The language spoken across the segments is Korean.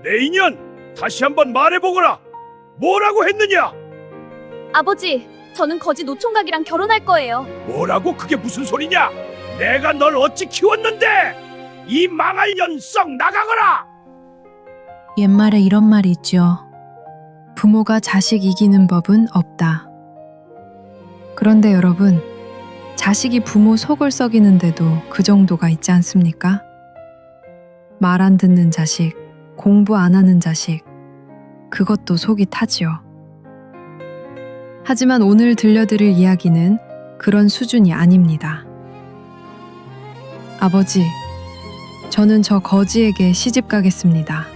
내 인연 다시 한번 말해보거라. 뭐라고 했느냐? 아버지, 저는 거지 노총각이랑 결혼할 거예요. 뭐라고? 그게 무슨 소리냐? 내가 널 어찌 키웠는데? 이 망할 년 썩 나가거라. 옛말에 이런 말이 있죠. 부모가 자식 이기는 법은 없다. 그런데 여러분, 자식이 부모 속을 썩이는데도 그 정도가 있지 않습니까? 말 안 듣는 자식, 공부 안 하는 자식, 그것도 속이 타지요. 하지만 오늘 들려드릴 이야기는 그런 수준이 아닙니다. 아버지, 저는 저 거지에게 시집 가겠습니다.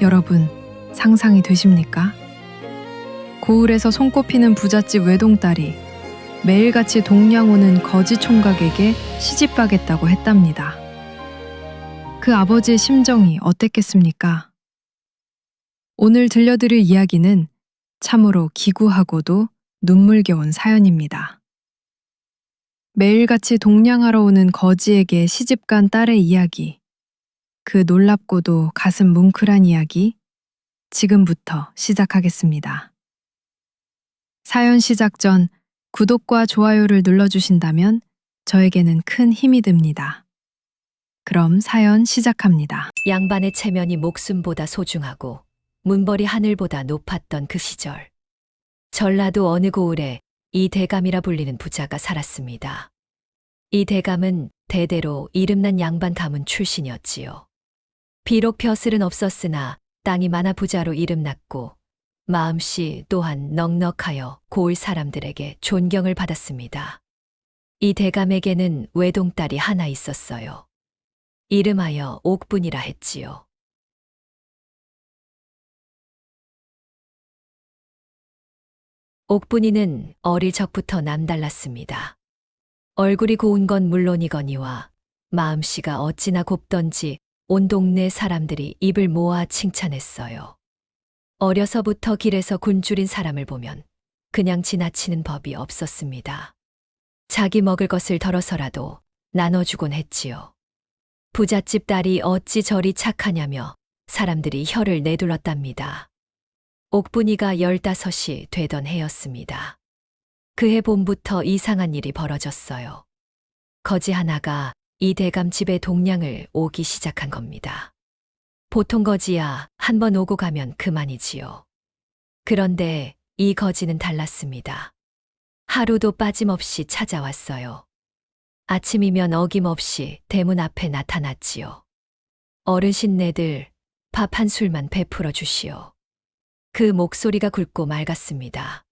여러분, 상상이 되십니까? 고을에서 손꼽히는 부잣집 외동딸이 매일같이 동양 오는 거지 총각에게 시집 가겠다고 했답니다. 그 아버지의 심정이 어땠겠습니까? 오늘 들려드릴 이야기는 참으로 기구하고도 눈물겨운 사연입니다. 매일같이 동냥하러 오는 거지에게 시집간 딸의 이야기, 그 놀랍고도 가슴 뭉클한 이야기, 지금부터 시작하겠습니다. 사연 시작 전 구독과 좋아요를 눌러주신다면 저에게는 큰 힘이 됩니다. 그럼 사연 시작합니다. 양반의 체면이 목숨보다 소중하고 문벌이 하늘보다 높았던 그 시절. 전라도 어느 고을에 이 대감이라 불리는 부자가 살았습니다. 이 대감은 대대로 이름난 양반 가문 출신이었지요. 비록 벼슬은 없었으나 땅이 많아 부자로 이름났고 마음씨 또한 넉넉하여 고을 사람들에게 존경을 받았습니다. 이 대감에게는 외동딸이 하나 있었어요. 이름하여 옥분이라 했지요. 옥분이는 어릴 적부터 남달랐습니다. 얼굴이 고운 건 물론이거니와 마음씨가 어찌나 곱던지 온 동네 사람들이 입을 모아 칭찬했어요. 어려서부터 길에서 굶주린 사람을 보면 그냥 지나치는 법이 없었습니다. 자기 먹을 것을 덜어서라도 나눠주곤 했지요. 부잣집 딸이 어찌 저리 착하냐며 사람들이 혀를 내둘렀답니다. 옥분이가 15이 되던 해였습니다. 그해 봄부터 이상한 일이 벌어졌어요. 거지 하나가 이 대감 집에 동냥을 오기 시작한 겁니다. 보통 거지야 한 번 오고 가면 그만이지요. 그런데 이 거지는 달랐습니다. 하루도 빠짐없이 찾아왔어요. 아침이면 어김없이 대문 앞에 나타났지요. 어르신네들 밥 한 술만 베풀어 주시오. 그 목소리가 굵고 맑았습니다.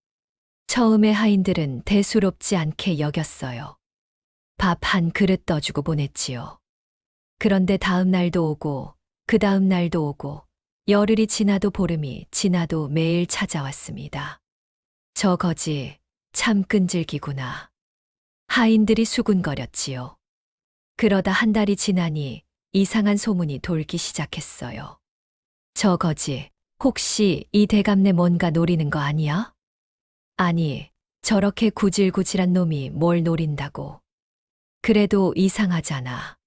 처음에 하인들은 대수롭지 않게 여겼어요. 밥 한 그릇 떠주고 보냈지요. 그런데 다음 날도 오고 그 다음 날도 오고 열흘이 지나도 보름이 지나도 매일 찾아왔습니다. 저 거지 참 끈질기구나. 하인들이 수군거렸지요. 그러다 한 달이 지나니 이상한 소문이 돌기 시작했어요. 저 거지 혹시 이 대감네 뭔가 노리는 거 아니야? 아니, 저렇게 구질구질한 놈이 뭘 노린다고. 그래도 이상하잖아.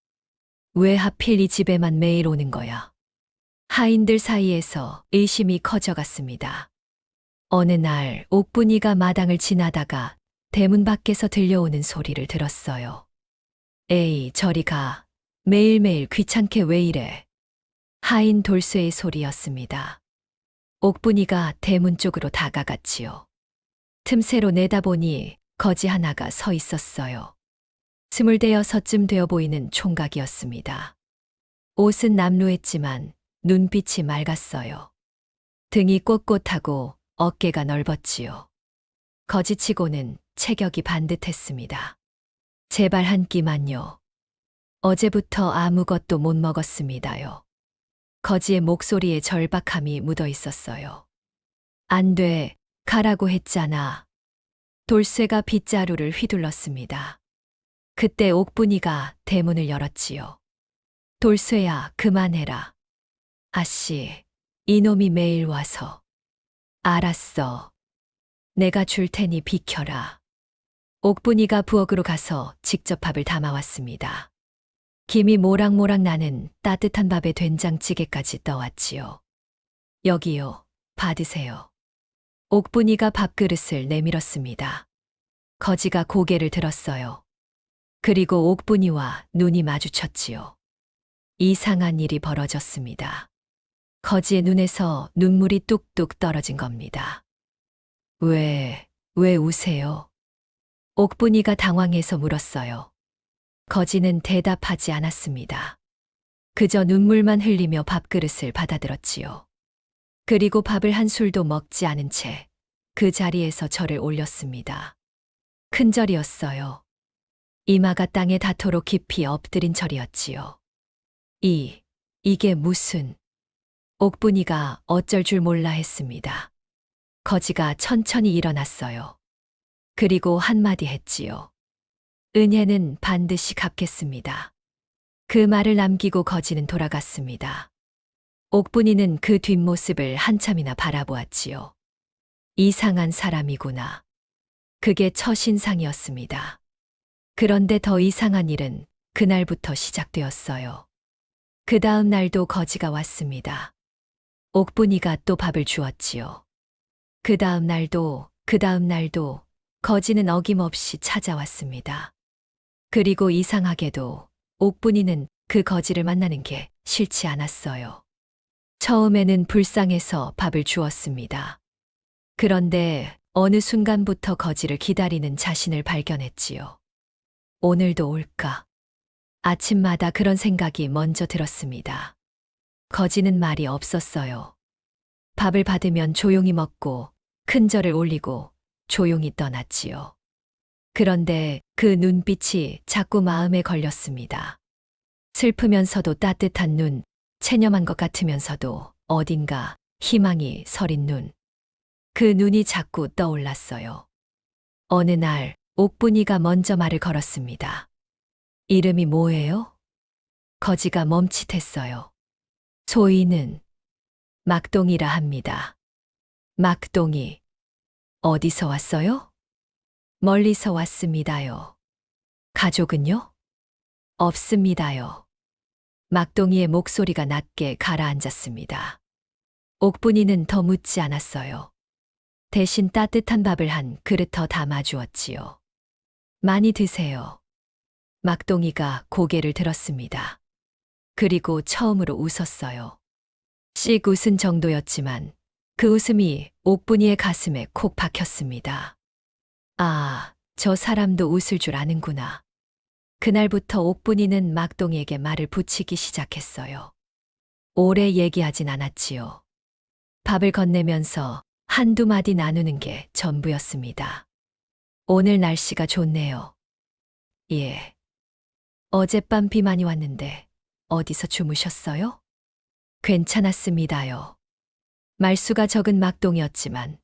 왜 하필 이 집에만 매일 오는 거야? 하인들 사이에서 의심이 커져갔습니다. 어느 날 옥분이가 마당을 지나다가 대문 밖에서 들려오는 소리를 들었어요. 에이, 저리 가. 매일매일 귀찮게 왜 이래? 하인 돌쇠의 소리였습니다. 옥분이가 대문 쪽으로 다가갔지요. 틈새로 내다보니 거지 하나가 서 있었어요. 26쯤 되어 보이는 총각이었습니다. 옷은 남루했지만 눈빛이 맑았어요. 등이 꼿꼿하고 어깨가 넓었지요. 거지치고는 체격이 반듯했습니다. 제발 한 끼만요. 어제부터 아무것도 못 먹었습니다요. 거지의 목소리에 절박함이 묻어 있었어요. 안 돼, 가라고 했잖아. 돌쇠가 빗자루를 휘둘렀습니다. 그때 옥분이가 대문을 열었지요. 돌쇠야, 그만해라. 아씨, 이놈이 매일 와서. 알았어. 내가 줄 테니 비켜라. 옥분이가 부엌으로 가서 직접 밥을 담아왔습니다. 김이 모락모락 나는 따뜻한 밥에 된장찌개까지 떠왔지요. 여기요, 받으세요. 옥분이가 밥그릇을 내밀었습니다. 거지가 고개를 들었어요. 그리고 옥분이와 눈이 마주쳤지요. 이상한 일이 벌어졌습니다. 거지의 눈에서 눈물이 뚝뚝 떨어진 겁니다. 왜 우세요? 옥분이가 당황해서 물었어요. 거지는 대답하지 않았습니다. 그저 눈물만 흘리며 밥그릇을 받아들었지요. 그리고 밥을 한 술도 먹지 않은 채 그 자리에서 저를 올렸습니다. 큰절이었어요. 이마가 땅에 닿도록 깊이 엎드린 절이었지요. 이게 무슨... 옥분이가 어쩔 줄 몰라 했습니다. 거지가 천천히 일어났어요. 그리고 한마디 했지요. 은혜는 반드시 갚겠습니다. 그 말을 남기고 거지는 돌아갔습니다. 옥분이는 그 뒷모습을 한참이나 바라보았지요. 이상한 사람이구나. 그게 첫인상이었습니다. 그런데 더 이상한 일은 그날부터 시작되었어요. 그 다음 날도 거지가 왔습니다. 옥분이가 또 밥을 주었지요. 그 다음 날도 거지는 어김없이 찾아왔습니다. 그리고 이상하게도 옥분이는 그 거지를 만나는 게 싫지 않았어요. 처음에는 불쌍해서 밥을 주었습니다. 그런데 어느 순간부터 거지를 기다리는 자신을 발견했지요. 오늘도 올까? 아침마다 그런 생각이 먼저 들었습니다. 거지는 말이 없었어요. 밥을 받으면 조용히 먹고 큰 절을 올리고 조용히 떠났지요. 그런데 그 눈빛이 자꾸 마음에 걸렸습니다. 슬프면서도 따뜻한 눈, 체념한 것 같으면서도 어딘가 희망이 서린 눈. 그 눈이 자꾸 떠올랐어요. 어느 날 옥분이가 먼저 말을 걸었습니다. 이름이 뭐예요? 거지가 멈칫했어요. 소희는 막동이라 합니다. 막동이. 어디서 왔어요? 멀리서 왔습니다요. 가족은요? 없습니다요. 막동이의 목소리가 낮게 가라앉았습니다. 옥분이는 더 묻지 않았어요. 대신 따뜻한 밥을 한 그릇 더 담아주었지요. 많이 드세요. 막동이가 고개를 들었습니다. 그리고 처음으로 웃었어요. 씩 웃은 정도였지만 그 웃음이 옥분이의 가슴에 콕 박혔습니다. 아, 저 사람도 웃을 줄 아는구나. 그날부터 옥분이는 막동이에게 말을 붙이기 시작했어요. 오래 얘기하진 않았지요. 밥을 건네면서 한두 마디 나누는 게 전부였습니다. 오늘 날씨가 좋네요. 예. 어젯밤 비 많이 왔는데 어디서 주무셨어요? 괜찮았습니다요. 말수가 적은 막동이었지만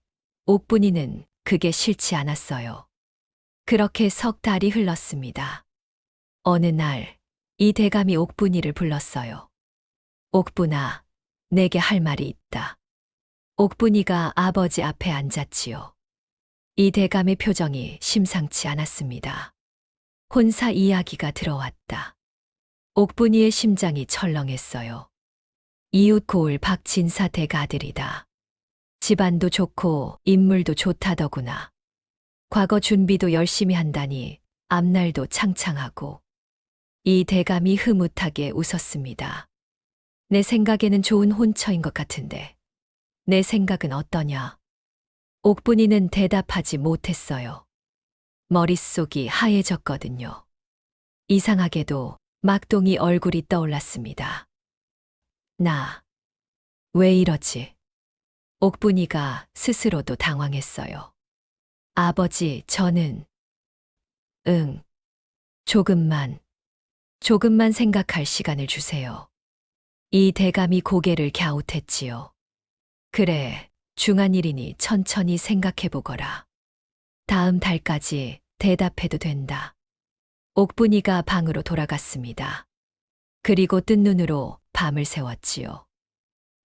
옥분이는 그게 싫지 않았어요. 그렇게 석 달이 흘렀습니다. 어느 날 이 대감이 옥분이를 불렀어요. 옥분아, 내게 할 말이 있다. 옥분이가 아버지 앞에 앉았지요. 이 대감의 표정이 심상치 않았습니다. 혼사 이야기가 들어왔다. 옥분이의 심장이 철렁했어요. 이웃 고을 박진사 대가 아들이다. 집안도 좋고 인물도 좋다더구나. 과거 준비도 열심히 한다니 앞날도 창창하고. 이 대감이 흐뭇하게 웃었습니다. 내 생각에는 좋은 혼처인 것 같은데 내 생각은 어떠냐? 옥분이는 대답하지 못했어요. 머릿속이 하얘졌거든요. 이상하게도 막동이 얼굴이 떠올랐습니다. 나, 왜 이러지? 옥분이가 스스로도 당황했어요. 아버지, 저는... 조금만 생각할 시간을 주세요. 이 대감이 고개를 갸웃했지요. 그래, 중한 일이니 천천히 생각해보거라. 다음 달까지 대답해도 된다. 옥분이가 방으로 돌아갔습니다. 그리고 뜬 눈으로 밤을 새웠지요.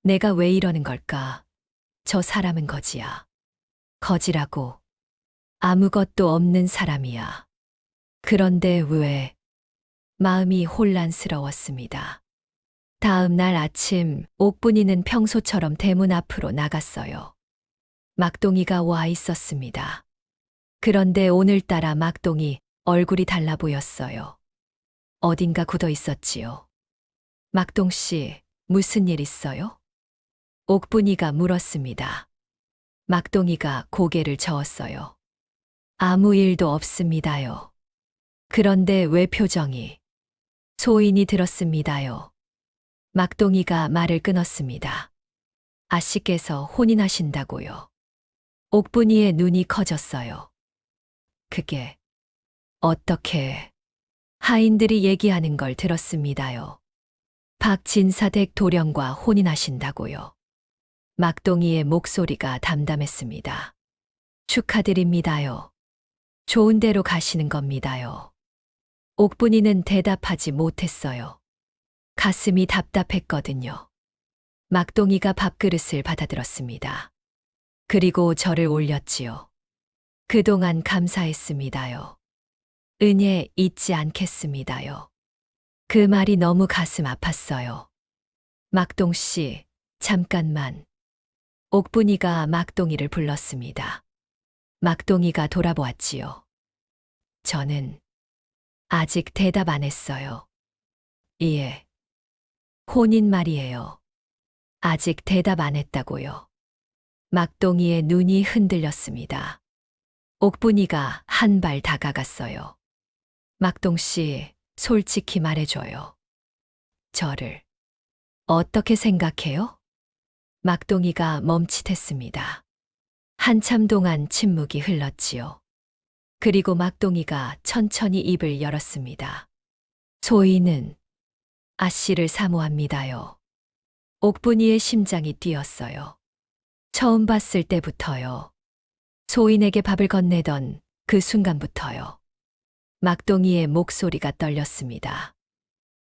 내가 왜 이러는 걸까? 저 사람은 거지야. 거지라고. 아무것도 없는 사람이야. 그런데 왜 마음이 혼란스러웠습니다. 다음 날 아침 옥분이는 평소처럼 대문 앞으로 나갔어요. 막동이가 와 있었습니다. 그런데 오늘따라 막동이 얼굴이 달라 보였어요. 어딘가 굳어 있었지요. 막동 씨, 무슨 일 있어요? 옥분이가 물었습니다. 막동이가 고개를 저었어요. 아무 일도 없습니다요. 그런데 왜 표정이? 소인이 들었습니다요. 막동이가 말을 끊었습니다. 아씨께서 혼인하신다고요. 옥분이의 눈이 커졌어요. 그게 어떻게? 하인들이 얘기하는 걸 들었습니다요. 박진사댁 도령과 혼인하신다고요. 막동이의 목소리가 담담했습니다. 축하드립니다요. 좋은 데로 가시는 겁니다요. 옥분이는 대답하지 못했어요. 가슴이 답답했거든요. 막동이가 밥그릇을 받아들었습니다. 그리고 저를 올렸지요. 그동안 감사했습니다요. 은혜 잊지 않겠습니다요. 그 말이 너무 가슴 아팠어요. 막동 씨, 잠깐만. 옥분이가 막동이를 불렀습니다. 막동이가 돌아보았지요. 저는 아직 대답 안 했어요. 예. 혼인 말이에요. 아직 대답 안 했다고요. 막동이의 눈이 흔들렸습니다. 옥분이가 한 발 다가갔어요. 막동 씨, 솔직히 말해줘요. 저를 어떻게 생각해요? 막동이가 멈칫했습니다. 한참 동안 침묵이 흘렀지요. 그리고 막동이가 천천히 입을 열었습니다. 소희는 아씨를 사모합니다요. 옥분이의 심장이 뛰었어요. 처음 봤을 때부터요. 소인에게 밥을 건네던 그 순간부터요. 막동이의 목소리가 떨렸습니다.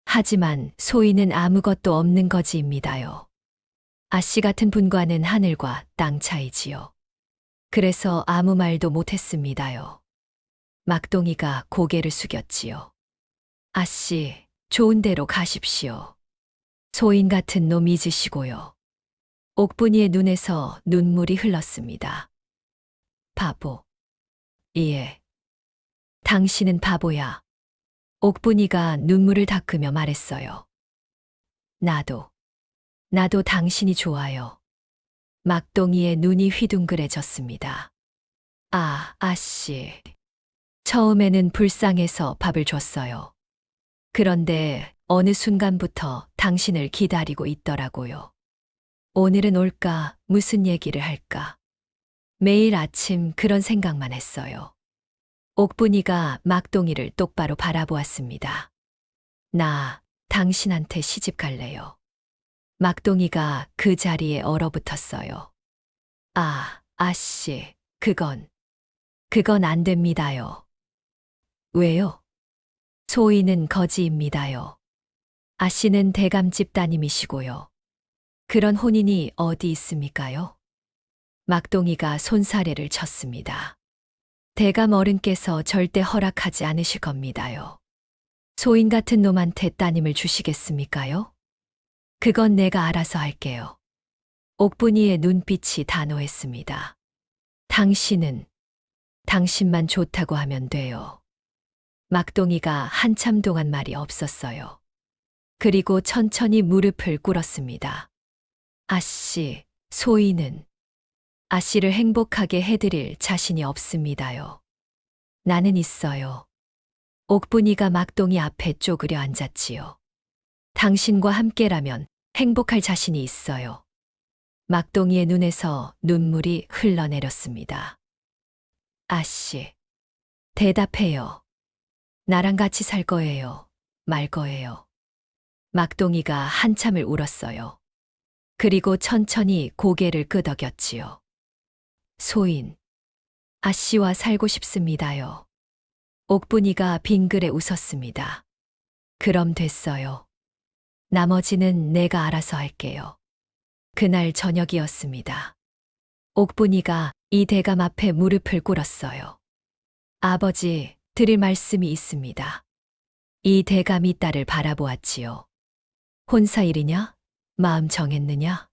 하지만 소인은 아무것도 없는 거지입니다요. 아씨 같은 분과는 하늘과 땅 차이지요. 그래서 아무 말도 못했습니다요. 막동이가 고개를 숙였지요. 아씨, 좋은 데로 가십시오. 소인 같은 놈 잊으시고요. 옥분이의 눈에서 눈물이 흘렀습니다. 바보. 예. 당신은 바보야. 옥분이가 눈물을 닦으며 말했어요. 나도 당신이 좋아요. 막동이의 눈이 휘둥그레졌습니다. 아씨. 처음에는 불쌍해서 밥을 줬어요. 그런데 어느 순간부터 당신을 기다리고 있더라고요. 오늘은 올까, 무슨 얘기를 할까. 매일 아침 그런 생각만 했어요. 옥분이가 막동이를 똑바로 바라보았습니다. 나 당신한테 시집 갈래요. 막동이가 그 자리에 얼어붙었어요. 아씨, 그건 안 됩니다요. 왜요? 소희는 거지입니다요. 아씨는 대감집 따님이시고요. 그런 혼인이 어디 있습니까요? 막동이가 손사래를 쳤습니다. 대감 어른께서 절대 허락하지 않으실 겁니다요. 소인 같은 놈한테 따님을 주시겠습니까요? 그건 내가 알아서 할게요. 옥분이의 눈빛이 단호했습니다. 당신만 좋다고 하면 돼요. 막동이가 한참 동안 말이 없었어요. 그리고 천천히 무릎을 꿇었습니다. 아씨, 소희는 아씨를 행복하게 해드릴 자신이 없습니다요. 나는 있어요. 옥분이가 막동이 앞에 쪼그려 앉았지요. 당신과 함께라면 행복할 자신이 있어요. 막동이의 눈에서 눈물이 흘러내렸습니다. 아씨, 대답해요. 나랑 같이 살 거예요? 말 거예요? 막동이가 한참을 울었어요. 그리고 천천히 고개를 끄덕였지요. 소인, 아씨와 살고 싶습니다요. 옥분이가 빙그레 웃었습니다. 그럼 됐어요. 나머지는 내가 알아서 할게요. 그날 저녁이었습니다. 옥분이가 이 대감 앞에 무릎을 꿇었어요. 아버지, 드릴 말씀이 있습니다. 이 대감이 딸을 바라보았지요. 혼사일이냐? 마음 정했느냐?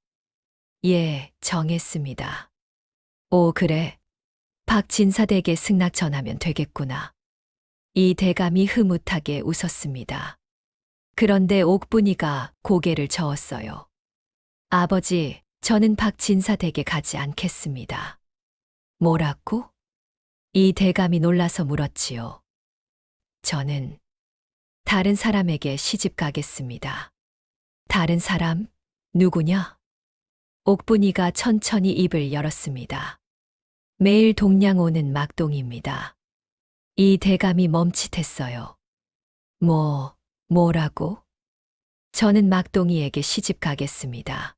예, 정했습니다. 오, 그래. 박진사 댁에 승낙 전하면 되겠구나. 이 대감이 흐뭇하게 웃었습니다. 그런데 옥분이가 고개를 저었어요. 아버지, 저는 박진사 댁에 가지 않겠습니다. 뭐라고? 이 대감이 놀라서 물었지요. 저는 다른 사람에게 시집 가겠습니다. 다른 사람? 누구냐? 옥분이가 천천히 입을 열었습니다. 매일 동양 오는 막동입니다. 이 대감이 멈칫했어요. 뭐라고? 저는 막동이에게 시집 가겠습니다.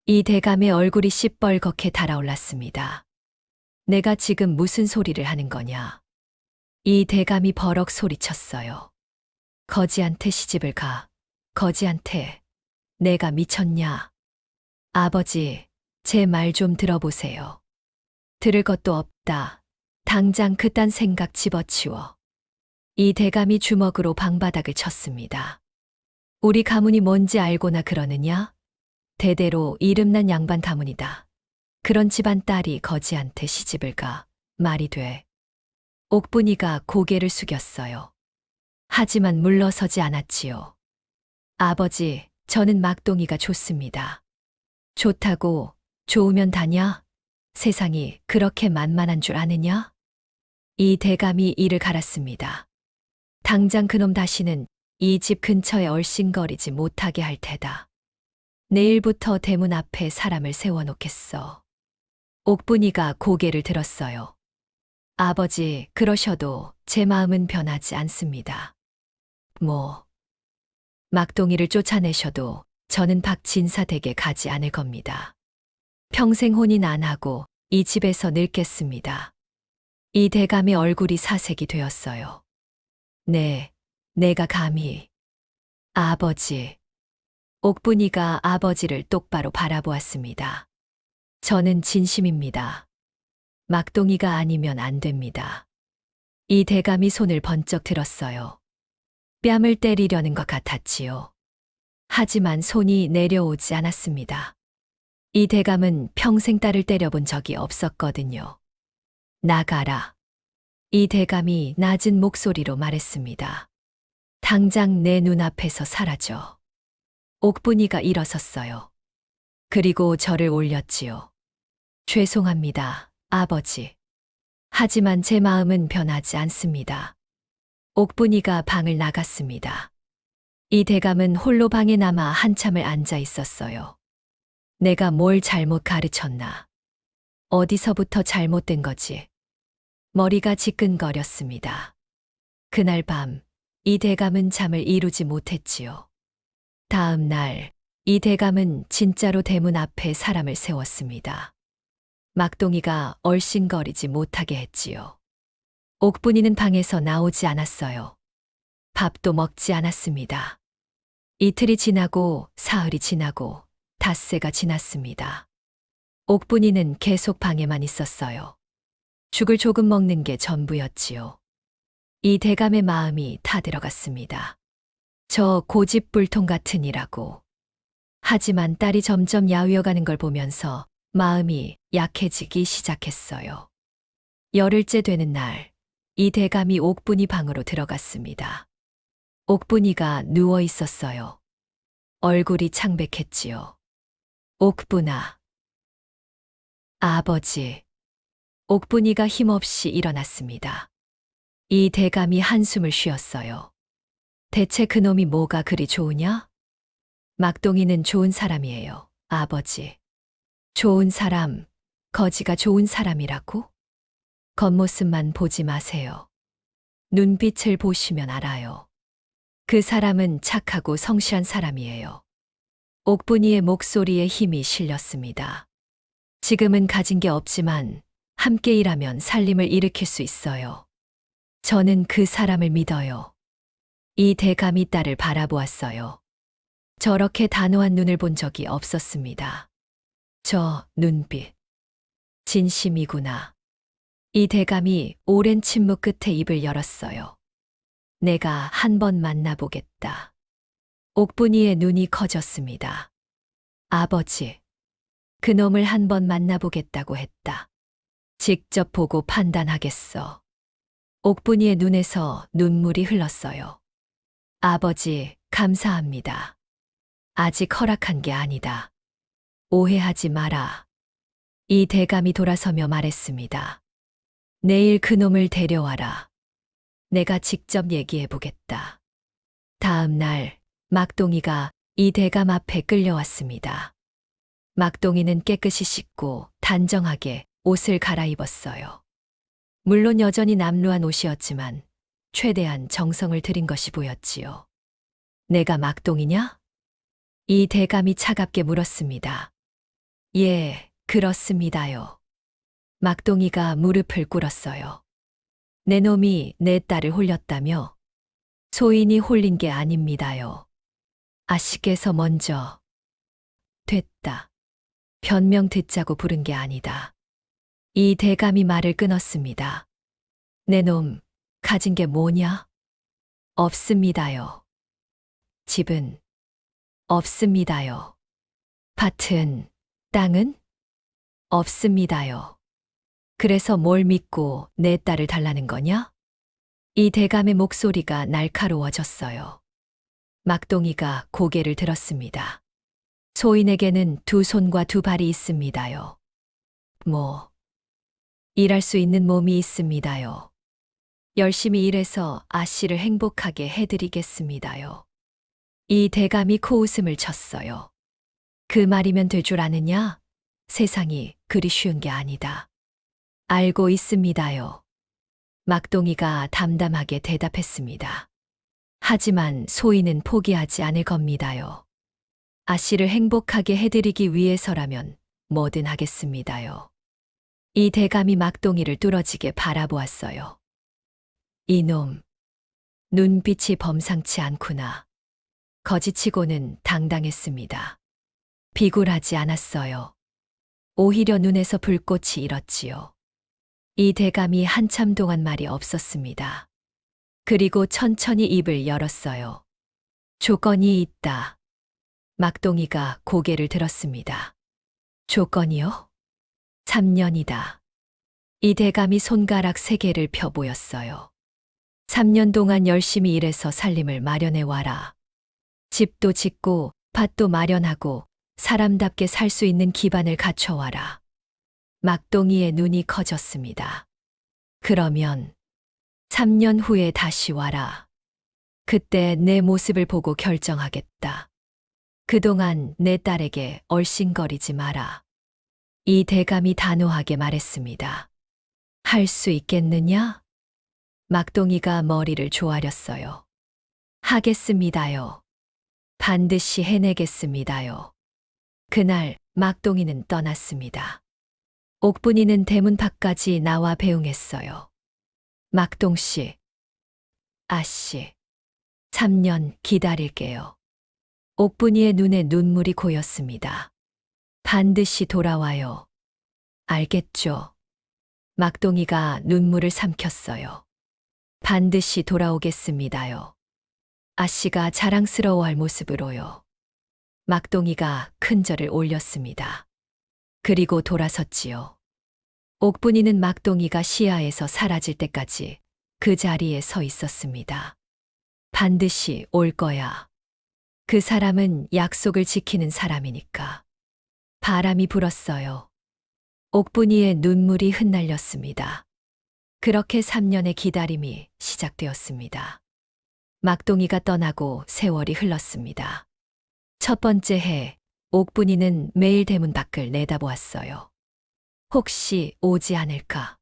이 대감의 얼굴이 시뻘겋게 달아올랐습니다. 내가 지금 무슨 소리를 하는 거냐? 이 대감이 버럭 소리쳤어요. 거지한테 시집을 가. 거지한테. 내가 미쳤냐? 아버지, 제 말 좀 들어보세요. 들을 것도 없다. 당장 그딴 생각 집어치워. 이 대감이 주먹으로 방바닥을 쳤습니다. 우리 가문이 뭔지 알고나 그러느냐? 대대로 이름난 양반 가문이다. 그런 집안 딸이 거지한테 시집을 가. 말이 돼. 옥분이가 고개를 숙였어요. 하지만 물러서지 않았지요. 아버지, 저는 막동이가 좋습니다. 좋다고, 좋으면 다냐? 세상이 그렇게 만만한 줄 아느냐? 이 대감이 이를 갈았습니다. 당장 그놈 다시는 이 집 근처에 얼씬거리지 못하게 할 테다. 내일부터 대문 앞에 사람을 세워놓겠어. 옥분이가 고개를 들었어요. 아버지, 그러셔도 제 마음은 변하지 않습니다. 막동이를 쫓아내셔도 저는 박진사 댁에 가지 않을 겁니다. 평생 혼인 안 하고 이 집에서 늙겠습니다. 이 대감의 얼굴이 사색이 되었어요. 네, 내가 감히. 아버지. 옥분이가 아버지를 똑바로 바라보았습니다. 저는 진심입니다. 막동이가 아니면 안 됩니다. 이 대감이 손을 번쩍 들었어요. 뺨을 때리려는 것 같았지요. 하지만 손이 내려오지 않았습니다. 이 대감은 평생 딸을 때려본 적이 없었거든요. 나가라. 이 대감이 낮은 목소리로 말했습니다. 당장 내 눈앞에서 사라져. 옥분이가 일어섰어요. 그리고 저를 올렸지요. 죄송합니다, 아버지. 하지만 제 마음은 변하지 않습니다. 옥분이가 방을 나갔습니다. 이 대감은 홀로 방에 남아 한참을 앉아 있었어요. 내가 뭘 잘못 가르쳤나? 어디서부터 잘못된 거지? 머리가 지끈거렸습니다. 그날 밤, 이 대감은 잠을 이루지 못했지요. 다음 날, 이 대감은 진짜로 대문 앞에 사람을 세웠습니다. 막동이가 얼씬거리지 못하게 했지요. 옥분이는 방에서 나오지 않았어요. 밥도 먹지 않았습니다. 이틀이 지나고 사흘이 지나고 닷새가 지났습니다. 옥분이는 계속 방에만 있었어요. 죽을 조금 먹는 게 전부였지요. 이 대감의 마음이 타들어갔습니다. 저 고집불통 같은 이라고. 하지만 딸이 점점 야위어가는 걸 보면서 마음이 약해지기 시작했어요. 열흘째 되는 날, 이 대감이 옥분이 방으로 들어갔습니다. 옥분이가 누워 있었어요. 얼굴이 창백했지요. 옥분아. 아버지. 옥분이가 힘없이 일어났습니다. 이 대감이 한숨을 쉬었어요. 대체 그놈이 뭐가 그리 좋으냐? 막동이는 좋은 사람이에요, 아버지. 좋은 사람, 거지가 좋은 사람이라고? 겉모습만 보지 마세요. 눈빛을 보시면 알아요. 그 사람은 착하고 성실한 사람이에요. 옥분이의 목소리에 힘이 실렸습니다. 지금은 가진 게 없지만 함께 일하면 살림을 일으킬 수 있어요. 저는 그 사람을 믿어요. 이 대감이 딸을 바라보았어요. 저렇게 단호한 눈을 본 적이 없었습니다. 저 눈빛. 진심이구나. 이 대감이 오랜 침묵 끝에 입을 열었어요. 내가 한 번 만나보겠다. 옥분이의 눈이 커졌습니다. 아버지, 그놈을 한 번 만나보겠다고 했다. 직접 보고 판단하겠어. 옥분이의 눈에서 눈물이 흘렀어요. 아버지, 감사합니다. 아직 허락한 게 아니다. 오해하지 마라. 이 대감이 돌아서며 말했습니다. 내일 그놈을 데려와라. 내가 직접 얘기해 보겠다. 다음 날 막동이가 이 대감 앞에 끌려왔습니다. 막동이는 깨끗이 씻고 단정하게 옷을 갈아입었어요. 물론 여전히 남루한 옷이었지만 최대한 정성을 들인 것이 보였지요. 내가 막동이냐? 이 대감이 차갑게 물었습니다. 예, 그렇습니다요. 막동이가 무릎을 꿇었어요. 내 놈이 내 딸을 홀렸다며? 소인이 홀린 게 아닙니다요. 아씨께서 먼저. 됐다. 변명 듣자고 부른 게 아니다. 이 대감이 말을 끊었습니다. 내 놈, 가진 게 뭐냐? 없습니다요. 집은? 없습니다요. 밭은? 땅은? 없습니다요. 그래서 뭘 믿고 내 딸을 달라는 거냐? 이 대감의 목소리가 날카로워졌어요. 막동이가 고개를 들었습니다. 소인에게는 두 손과 두 발이 있습니다요. 일할 수 있는 몸이 있습니다요. 열심히 일해서 아씨를 행복하게 해드리겠습니다요. 이 대감이 코웃음을 쳤어요. 그 말이면 될 줄 아느냐? 세상이 그리 쉬운 게 아니다. 알고 있습니다요. 막동이가 담담하게 대답했습니다. 하지만 소인은 포기하지 않을 겁니다요. 아씨를 행복하게 해드리기 위해서라면 뭐든 하겠습니다요. 이 대감이 막동이를 뚫어지게 바라보았어요. 이놈, 눈빛이 범상치 않구나. 거지치고는 당당했습니다. 비굴하지 않았어요. 오히려 눈에서 불꽃이 일었지요. 이 대감이 한참 동안 말이 없었습니다. 그리고 천천히 입을 열었어요. 조건이 있다. 막동이가 고개를 들었습니다. 조건이요? 3년이다. 이 대감이 손가락 3개를 펴 보였어요. 3년 동안 열심히 일해서 살림을 마련해 와라. 집도 짓고 밭도 마련하고 사람답게 살 수 있는 기반을 갖춰와라. 막동이의 눈이 커졌습니다. 그러면 3년 후에 다시 와라. 그때 내 모습을 보고 결정하겠다. 그동안 내 딸에게 얼씬거리지 마라. 이 대감이 단호하게 말했습니다. 할 수 있겠느냐? 막동이가 머리를 조아렸어요. 하겠습니다요. 반드시 해내겠습니다요. 그날 막동이는 떠났습니다. 옥분이는 대문 밖까지 나와 배웅했어요. 막동씨, 아씨, 3년 기다릴게요. 옥분이의 눈에 눈물이 고였습니다. 반드시 돌아와요. 알겠죠? 막동이가 눈물을 삼켰어요. 반드시 돌아오겠습니다요. 아씨가 자랑스러워할 모습으로요. 막동이가 큰 절을 올렸습니다. 그리고 돌아섰지요. 옥분이는 막동이가 시야에서 사라질 때까지 그 자리에 서 있었습니다. 반드시 올 거야. 그 사람은 약속을 지키는 사람이니까. 바람이 불었어요. 옥분이의 눈물이 흩날렸습니다. 그렇게 3년의 기다림이 시작되었습니다. 막동이가 떠나고 세월이 흘렀습니다. 첫 번째 해, 옥분이는 매일 대문 밖을 내다보았어요. 혹시 오지 않을까?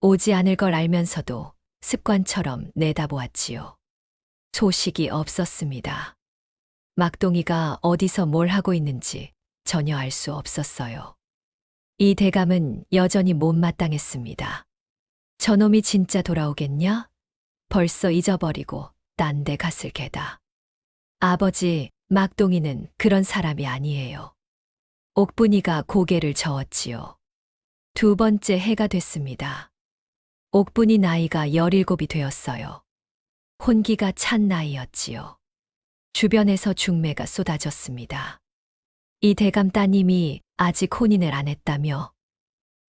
오지 않을 걸 알면서도 습관처럼 내다보았지요. 소식이 없었습니다. 막동이가 어디서 뭘 하고 있는지 전혀 알 수 없었어요. 이 대감은 여전히 못마땅했습니다. 저놈이 진짜 돌아오겠냐? 벌써 잊어버리고 딴 데 갔을 게다. 아버지, 막동이는 그런 사람이 아니에요. 옥분이가 고개를 저었지요. 두 번째 해가 됐습니다. 옥분이 나이가 17이 되었어요. 혼기가 찬 나이였지요. 주변에서 중매가 쏟아졌습니다. 이 대감 따님이 아직 혼인을 안 했다며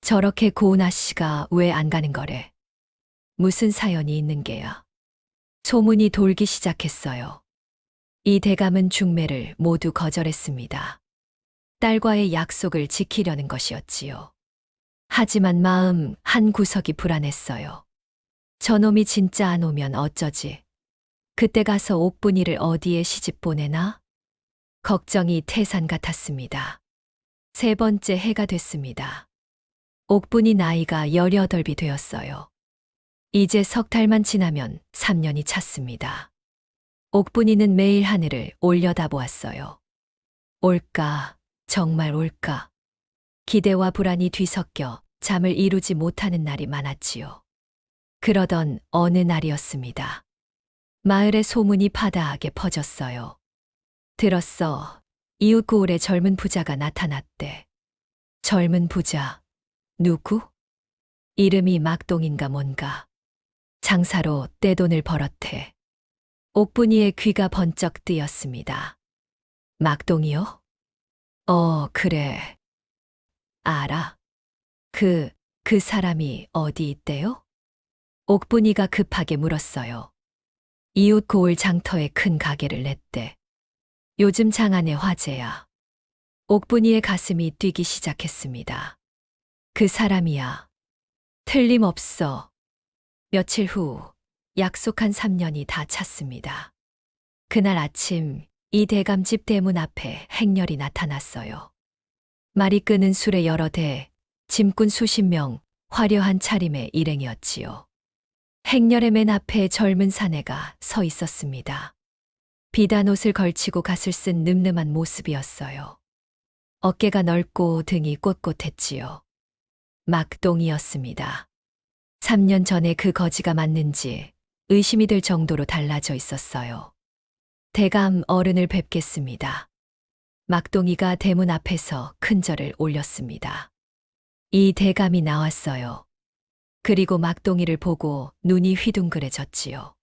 저렇게 고운 아씨가 왜 안 가는 거래? 무슨 사연이 있는 게야? 소문이 돌기 시작했어요. 이 대감은 중매를 모두 거절했습니다. 딸과의 약속을 지키려는 것이었지요. 하지만 마음 한 구석이 불안했어요. 저놈이 진짜 안 오면 어쩌지? 그때 가서 옥분이를 어디에 시집 보내나? 걱정이 태산 같았습니다. 세 번째 해가 됐습니다. 옥분이 나이가 18이 되었어요. 이제 석 달만 지나면 3년이 찼습니다. 옥분이는 매일 하늘을 올려다보았어요. 올까, 정말 올까? 기대와 불안이 뒤섞여 잠을 이루지 못하는 날이 많았지요. 그러던 어느 날이었습니다. 마을의 소문이 파다하게 퍼졌어요. 들었어. 이웃 고을에 젊은 부자가 나타났대. 젊은 부자. 누구? 이름이 막동인가 뭔가. 장사로 떼돈을 벌었대. 옥분이의 귀가 번쩍 뜨였습니다. 막동이요? 그래. 알아. 그 사람이 어디 있대요? 옥분이가 급하게 물었어요. 이웃 고을 장터에 큰 가게를 냈대. 요즘 장안의 화제야. 옥분이의 가슴이 뛰기 시작했습니다. 그 사람이야. 틀림없어. 며칠 후 약속한 3년이 다 찼습니다. 그날 아침 이 대감 집 대문 앞에 행렬이 나타났어요. 말이 끄는 수레 여러 대, 짐꾼 수십 명, 화려한 차림의 일행이었지요. 행렬의 맨 앞에 젊은 사내가 서 있었습니다. 비단 옷을 걸치고 갓을 쓴 늠름한 모습이었어요. 어깨가 넓고 등이 꼿꼿했지요. 막동이었습니다. 3년 전에 그 거지가 맞는지 의심이 들 정도로 달라져 있었어요. 대감 어른을 뵙겠습니다. 막동이가 대문 앞에서 큰 절을 올렸습니다. 이 대감이 나왔어요. 그리고 막동이를 보고 눈이 휘둥그레졌지요.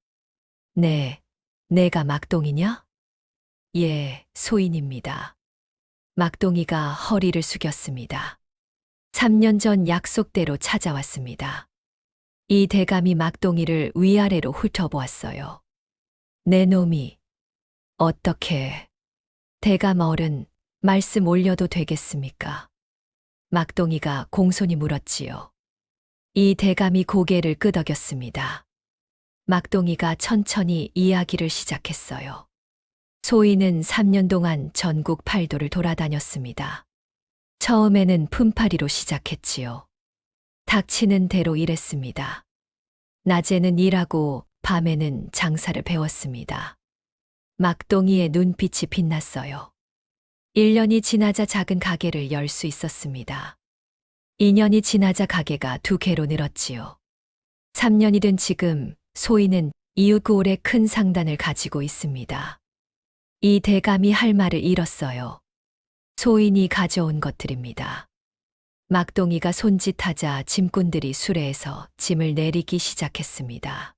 네, 내가 막동이냐? 예, 소인입니다. 막동이가 허리를 숙였습니다. 3년 전 약속대로 찾아왔습니다. 이 대감이 막동이를 위아래로 훑어보았어요. 내 놈이 어떻게 대감 어른 말씀 올려도 되겠습니까? 막동이가 공손히 물었지요. 이 대감이 고개를 끄덕였습니다. 막동이가 천천히 이야기를 시작했어요. 소인은 3년 동안 전국 팔도를 돌아다녔습니다. 처음에는 품팔이로 시작했지요. 닥치는 대로 일했습니다. 낮에는 일하고 밤에는 장사를 배웠습니다. 막동이의 눈빛이 빛났어요. 1년이 지나자 작은 가게를 열 수 있었습니다. 2년이 지나자 가게가 2개로 늘었지요. 3년이 된 지금 소인은 이웃 고을에 큰 상단을 가지고 있습니다. 이 대감이 할 말을 잃었어요. 소인이 가져온 것들입니다. 막동이가 손짓하자 짐꾼들이 수레에서 짐을 내리기 시작했습니다.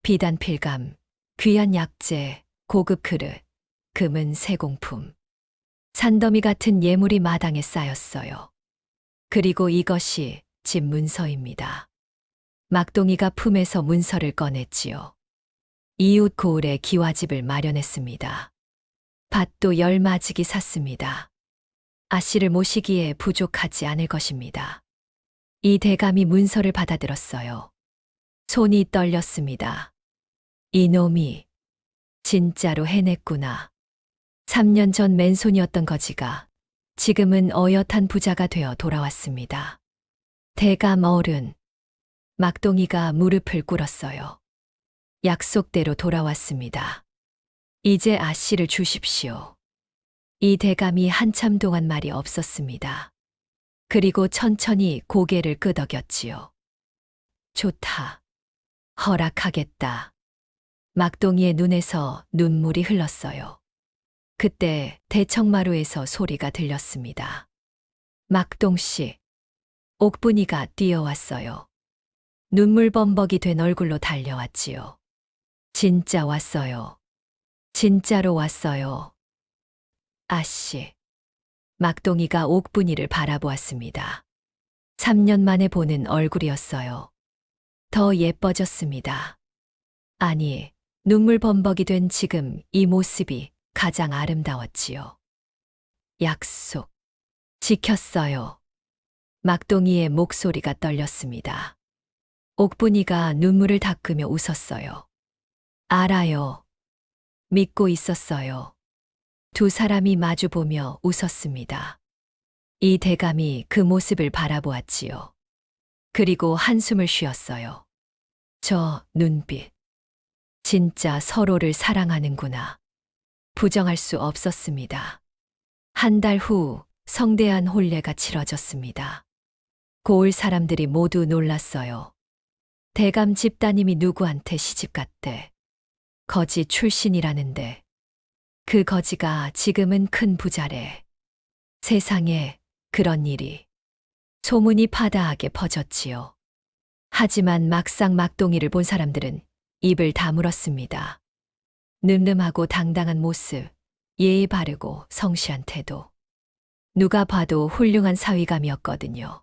비단 필감, 귀한 약재, 고급 그릇, 금은 세공품. 산더미 같은 예물이 마당에 쌓였어요. 그리고 이것이 집 문서입니다. 막동이가 품에서 문서를 꺼냈지요. 이웃 고을에 기와집을 마련했습니다. 밭도 10마지기 샀습니다. 아씨를 모시기에 부족하지 않을 것입니다. 이 대감이 문서를 받아들었어요. 손이 떨렸습니다. 이놈이 진짜로 해냈구나. 3년 전 맨손이었던 거지가 지금은 어엿한 부자가 되어 돌아왔습니다. 대감 어른. 막동이가 무릎을 꿇었어요. 약속대로 돌아왔습니다. 이제 아씨를 주십시오. 이 대감이 한참 동안 말이 없었습니다. 그리고 천천히 고개를 끄덕였지요. 좋다. 허락하겠다. 막동이의 눈에서 눈물이 흘렀어요. 그때 대청마루에서 소리가 들렸습니다. 막동씨. 옥분이가 뛰어왔어요. 눈물 범벅이 된 얼굴로 달려왔지요. 진짜 왔어요. 진짜로 왔어요. 아씨. 막동이가 옥분이를 바라보았습니다. 3년 만에 보는 얼굴이었어요. 더 예뻐졌습니다. 아니, 눈물 범벅이 된 지금 이 모습이 가장 아름다웠지요. 약속. 지켰어요. 막동이의 목소리가 떨렸습니다. 옥분이가 눈물을 닦으며 웃었어요. 알아요. 믿고 있었어요. 두 사람이 마주보며 웃었습니다. 이 대감이 그 모습을 바라보았지요. 그리고 한숨을 쉬었어요. 저 눈빛. 진짜 서로를 사랑하는구나. 부정할 수 없었습니다. 한 달 후 성대한 혼례가 치러졌습니다. 고을 사람들이 모두 놀랐어요. 대감 집따님이 누구한테 시집갔대. 거지 출신이라는데. 그 거지가 지금은 큰 부자래. 세상에 그런 일이. 소문이 파다하게 퍼졌지요. 하지만 막상 막동이를 본 사람들은 입을 다물었습니다. 늠름하고 당당한 모습, 예의 바르고 성실한 태도. 누가 봐도 훌륭한 사위감이었거든요.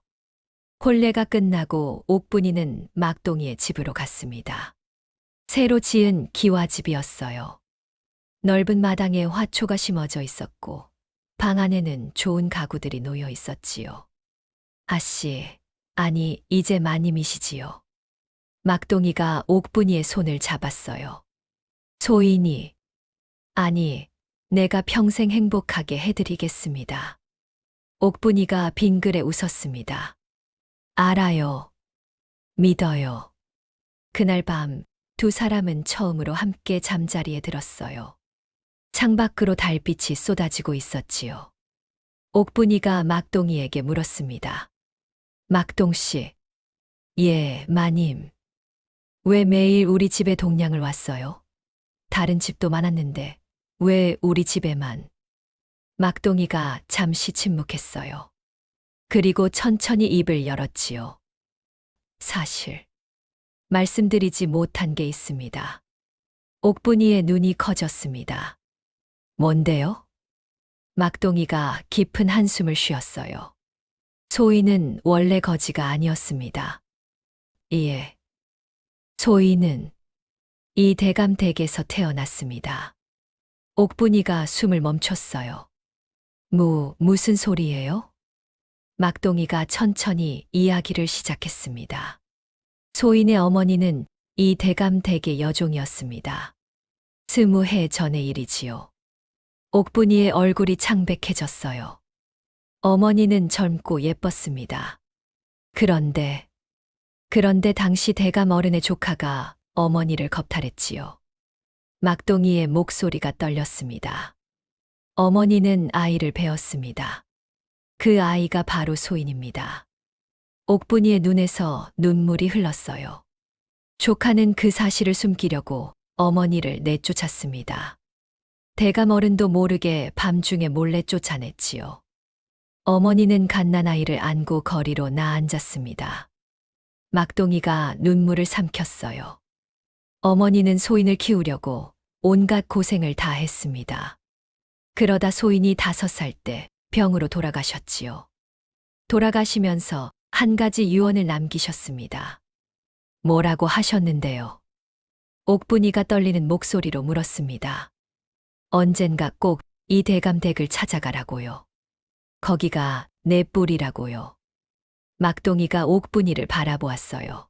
혼례가 끝나고 옥분이는 막동이의 집으로 갔습니다. 새로 지은 기와집이었어요. 넓은 마당에 화초가 심어져 있었고 방 안에는 좋은 가구들이 놓여 있었지요. 아씨, 아니 이제 마님이시지요. 막동이가 옥분이의 손을 잡았어요. 소인이, 아니 내가 평생 행복하게 해드리겠습니다. 옥분이가 빙그레 웃었습니다. 알아요. 믿어요. 그날 밤 두 사람은 처음으로 함께 잠자리에 들었어요. 창밖으로 달빛이 쏟아지고 있었지요. 옥분이가 막동이에게 물었습니다. 막동씨. 예, 마님. 왜 매일 우리 집에 동냥을 왔어요? 다른 집도 많았는데 왜 우리 집에만? 막동이가 잠시 침묵했어요. 그리고 천천히 입을 열었지요. 사실 말씀드리지 못한 게 있습니다. 옥분이의 눈이 커졌습니다. 뭔데요? 막동이가 깊은 한숨을 쉬었어요. 소희는 원래 거지가 아니었습니다. 예. 소희는 이 대감 댁에서 태어났습니다. 옥분이가 숨을 멈췄어요. 무슨 소리예요? 막동이가 천천히 이야기를 시작했습니다. 소인의 어머니는 이 대감 댁의 여종이었습니다. 20해 전의 일이지요. 옥분이의 얼굴이 창백해졌어요. 어머니는 젊고 예뻤습니다. 그런데 당시 대감 어른의 조카가 어머니를 겁탈했지요. 막동이의 목소리가 떨렸습니다. 어머니는 아이를 베었습니다. 그 아이가 바로 소인입니다. 옥분이의 눈에서 눈물이 흘렀어요. 조카는 그 사실을 숨기려고 어머니를 내쫓았습니다. 대감 어른도 모르게 밤중에 몰래 쫓아냈지요. 어머니는 갓난아이를 안고 거리로 나앉았습니다. 막동이가 눈물을 삼켰어요. 어머니는 소인을 키우려고 온갖 고생을 다 했습니다. 그러다 소인이 5살 때 병으로 돌아가셨지요. 돌아가시면서 한 가지 유언을 남기셨습니다. 뭐라고 하셨는데요? 옥분이가 떨리는 목소리로 물었습니다. 언젠가 꼭 이 대감 댁을 찾아가라고요. 거기가 내 뿔이라고요. 막동이가 옥분이를 바라보았어요.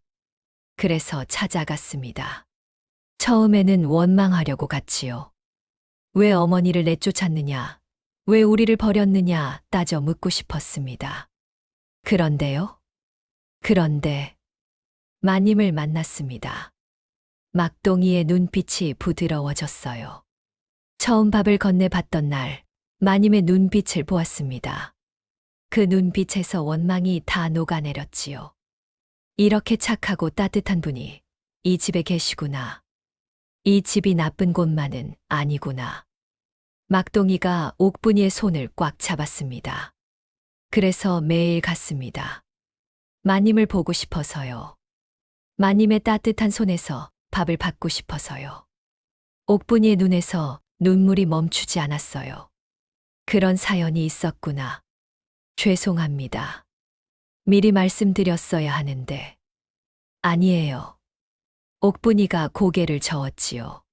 그래서 찾아갔습니다. 처음에는 원망하려고 갔지요. 왜 어머니를 내쫓았느냐, 왜 우리를 버렸느냐 따져 묻고 싶었습니다. 그런데 마님을 만났습니다. 막동이의 눈빛이 부드러워졌어요. 처음 밥을 건네봤던 날 마님의 눈빛을 보았습니다. 그 눈빛에서 원망이 다 녹아내렸지요. 이렇게 착하고 따뜻한 분이 이 집에 계시구나. 이 집이 나쁜 곳만은 아니구나. 막동이가 옥분이의 손을 꽉 잡았습니다. 그래서 매일 갔습니다. 마님을 보고 싶어서요. 마님의 따뜻한 손에서 밥을 받고 싶어서요. 옥분이의 눈에서 눈물이 멈추지 않았어요. 그런 사연이 있었구나. 죄송합니다. 미리 말씀드렸어야 하는데. 아니에요. 옥분이가 고개를 저었지요.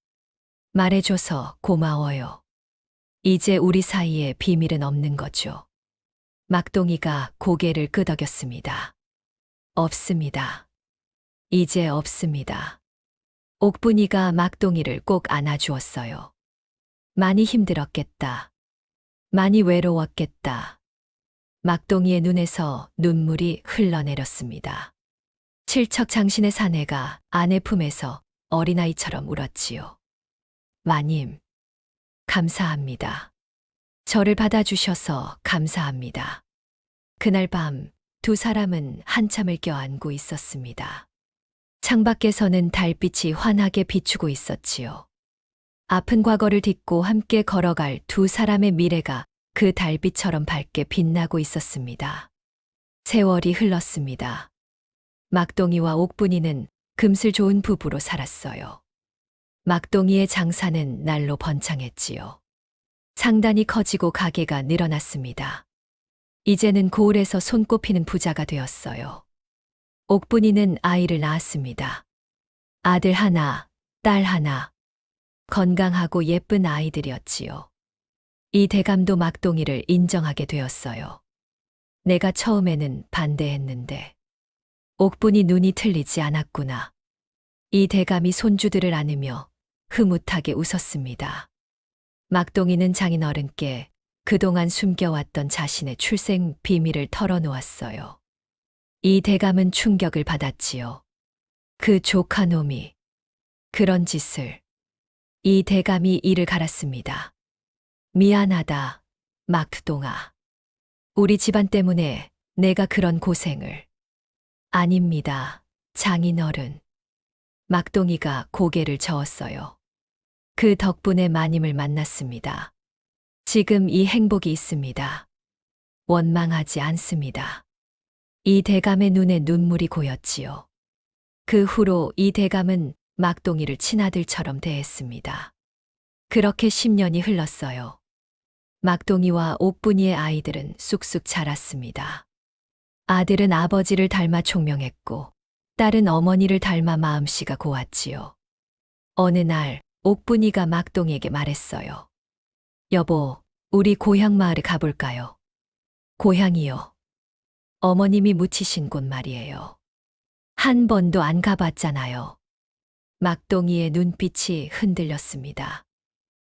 말해줘서 고마워요. 이제 우리 사이에 비밀은 없는 거죠. 막동이가 고개를 끄덕였습니다. 없습니다. 이제 없습니다. 옥분이가 막동이를 꼭 안아주었어요. 많이 힘들었겠다. 많이 외로웠겠다. 막동이의 눈에서 눈물이 흘러내렸습니다. 칠척장신의 사내가 아내 품에서 어린아이처럼 울었지요. 마님, 감사합니다. 저를 받아주셔서 감사합니다. 그날 밤 두 사람은 한참을 껴안고 있었습니다. 창밖에서는 달빛이 환하게 비추고 있었지요. 아픈 과거를 딛고 함께 걸어갈 두 사람의 미래가 그 달빛처럼 밝게 빛나고 있었습니다. 세월이 흘렀습니다. 막동이와 옥분이는 금슬 좋은 부부로 살았어요. 막동이의 장사는 날로 번창했지요. 상단이 커지고 가게가 늘어났습니다. 이제는 고을에서 손꼽히는 부자가 되었어요. 옥분이는 아이를 낳았습니다. 아들 하나, 딸 하나. 건강하고 예쁜 아이들이었지요. 이 대감도 막동이를 인정하게 되었어요. 내가 처음에는 반대했는데 옥분이 눈이 틀리지 않았구나. 이 대감이 손주들을 안으며 흐뭇하게 웃었습니다. 막동이는 장인어른께 그동안 숨겨왔던 자신의 출생 비밀을 털어놓았어요. 이 대감은 충격을 받았지요. 그 조카놈이 그런 짓을. 이 대감이 이를 갈았습니다. 미안하다, 막동아. 우리 집안 때문에 내가 그런 고생을. 아닙니다, 장인어른. 막동이가 고개를 저었어요. 그 덕분에 마님을 만났습니다. 지금 이 행복이 있습니다. 원망하지 않습니다. 이 대감의 눈에 눈물이 고였지요. 그 후로 이 대감은 막동이를 친아들처럼 대했습니다. 그렇게 10년이 흘렀어요. 막동이와 옥분이의 아이들은 쑥쑥 자랐습니다. 아들은 아버지를 닮아 총명했고 딸은 어머니를 닮아 마음씨가 고왔지요. 어느 날 옥분이가 막동이에게 말했어요. 여보, 우리 고향 마을에 가볼까요? 고향이요. 어머님이 묻히신 곳 말이에요. 한 번도 안 가봤잖아요. 막동이의 눈빛이 흔들렸습니다.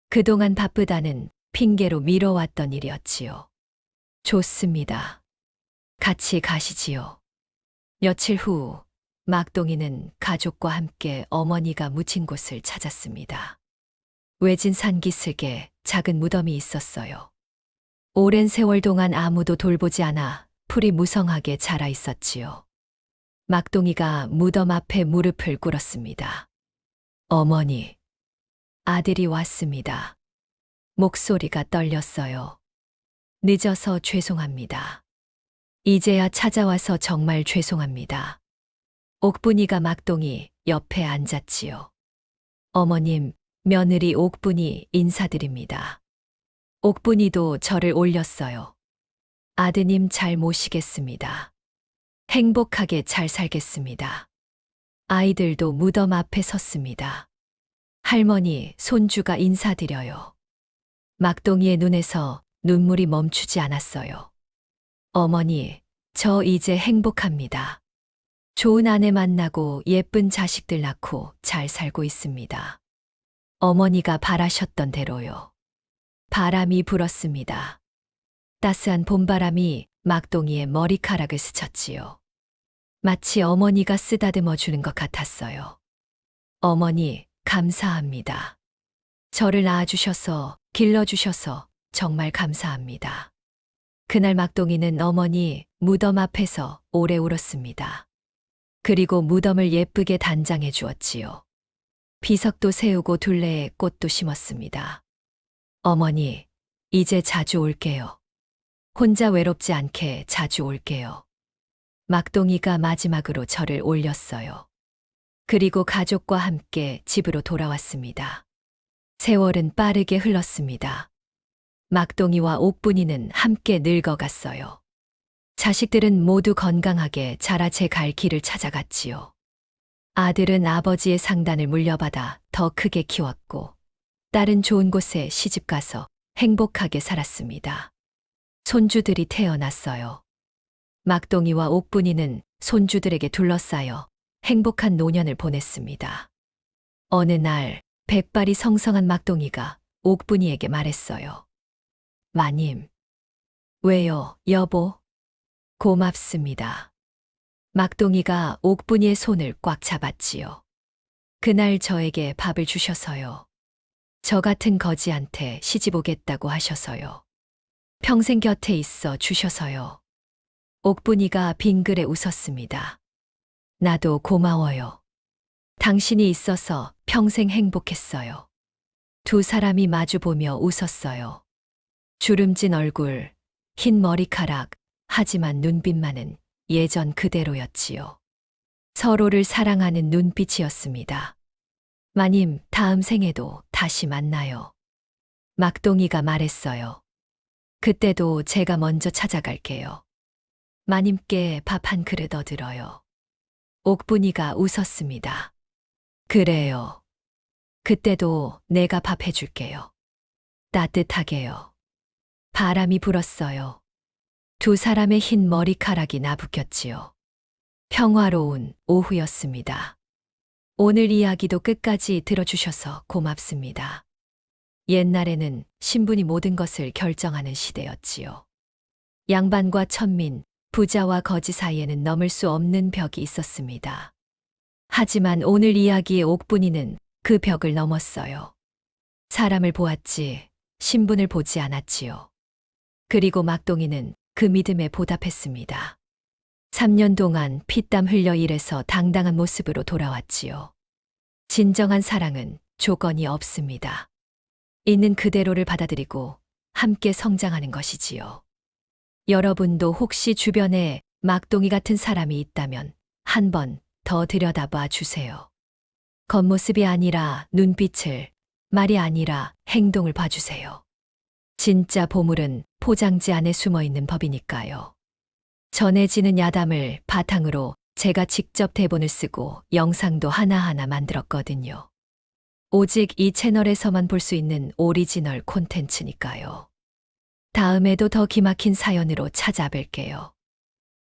그동안 바쁘다는 핑계로 미뤄왔던 일이었지요. 좋습니다. 같이 가시지요. 며칠 후 막동이는 가족과 함께 어머니가 묻힌 곳을 찾았습니다. 외진 산기슭에 작은 무덤이 있었어요. 오랜 세월 동안 아무도 돌보지 않아 풀이 무성하게 자라 있었지요. 막동이가 무덤 앞에 무릎을 꿇었습니다. 어머니, 아들이 왔습니다. 목소리가 떨렸어요. 늦어서 죄송합니다. 이제야 찾아와서 정말 죄송합니다. 옥분이가 막동이 옆에 앉았지요. 어머님, 며느리 옥분이 인사드립니다. 옥분이도 저를 올렸어요. 아드님 잘 모시겠습니다. 행복하게 잘 살겠습니다. 아이들도 무덤 앞에 섰습니다. 할머니, 손주가 인사드려요. 막동이의 눈에서 눈물이 멈추지 않았어요. 어머니, 저 이제 행복합니다. 좋은 아내 만나고 예쁜 자식들 낳고 잘 살고 있습니다. 어머니가 바라셨던 대로요. 바람이 불었습니다. 따스한 봄바람이 막동이의 머리카락을 스쳤지요. 마치 어머니가 쓰다듬어 주는 것 같았어요. 어머니, 감사합니다. 저를 낳아주셔서, 길러주셔서 정말 감사합니다. 그날 막동이는 어머니 무덤 앞에서 오래 울었습니다. 그리고 무덤을 예쁘게 단장해 주었지요. 비석도 세우고 둘레에 꽃도 심었습니다. 어머니, 이제 자주 올게요. 혼자 외롭지 않게 자주 올게요. 막동이가 마지막으로 저를 올렸어요. 그리고 가족과 함께 집으로 돌아왔습니다. 세월은 빠르게 흘렀습니다. 막동이와 옥분이는 함께 늙어갔어요. 자식들은 모두 건강하게 자라 제 갈 길을 찾아갔지요. 아들은 아버지의 상단을 물려받아 더 크게 키웠고, 딸은 좋은 곳에 시집가서 행복하게 살았습니다. 손주들이 태어났어요. 막동이와 옥분이는 손주들에게 둘러싸여 행복한 노년을 보냈습니다. 어느 날 백발이 성성한 막동이가 옥분이에게 말했어요. 마님. 왜요, 여보? 고맙습니다. 막동이가 옥분이의 손을 꽉 잡았지요. 그날 저에게 밥을 주셔서요. 저 같은 거지한테 시집 오겠다고 하셔서요. 평생 곁에 있어 주셔서요. 옥분이가 빙그레 웃었습니다. 나도 고마워요. 당신이 있어서 평생 행복했어요. 두 사람이 마주보며 웃었어요. 주름진 얼굴, 흰 머리카락, 하지만 눈빛만은 예전 그대로였지요. 서로를 사랑하는 눈빛이었습니다. 마님, 다음 생에도 다시 만나요. 막동이가 말했어요. 그때도 제가 먼저 찾아갈게요. 마님께 밥 한 그릇 얻으러요. 옥분이가 웃었습니다. 그래요. 그때도 내가 밥 해줄게요. 따뜻하게요. 바람이 불었어요. 두 사람의 흰 머리카락이 나부꼈지요. 평화로운 오후였습니다. 오늘 이야기도 끝까지 들어주셔서 고맙습니다. 옛날에는 신분이 모든 것을 결정하는 시대였지요. 양반과 천민, 부자와 거지 사이에는 넘을 수 없는 벽이 있었습니다. 하지만 오늘 이야기의 옥분이는 그 벽을 넘었어요. 사람을 보았지 신분을 보지 않았지요. 그리고 막동이는 그 믿음에 보답했습니다. 3년 동안 피땀 흘려 일해서 당당한 모습으로 돌아왔지요. 진정한 사랑은 조건이 없습니다. 있는 그대로를 받아들이고 함께 성장하는 것이지요. 여러분도 혹시 주변에 막동이 같은 사람이 있다면 한 번 더 들여다봐 주세요. 겉모습이 아니라 눈빛을, 말이 아니라 행동을 봐주세요. 진짜 보물은 포장지 안에 숨어 있는 법이니까요. 전해지는 야담을 바탕으로 제가 직접 대본을 쓰고 영상도 하나하나 만들었거든요. 오직 이 채널에서만 볼 수 있는 오리지널 콘텐츠니까요. 다음에도 더 기막힌 사연으로 찾아뵐게요.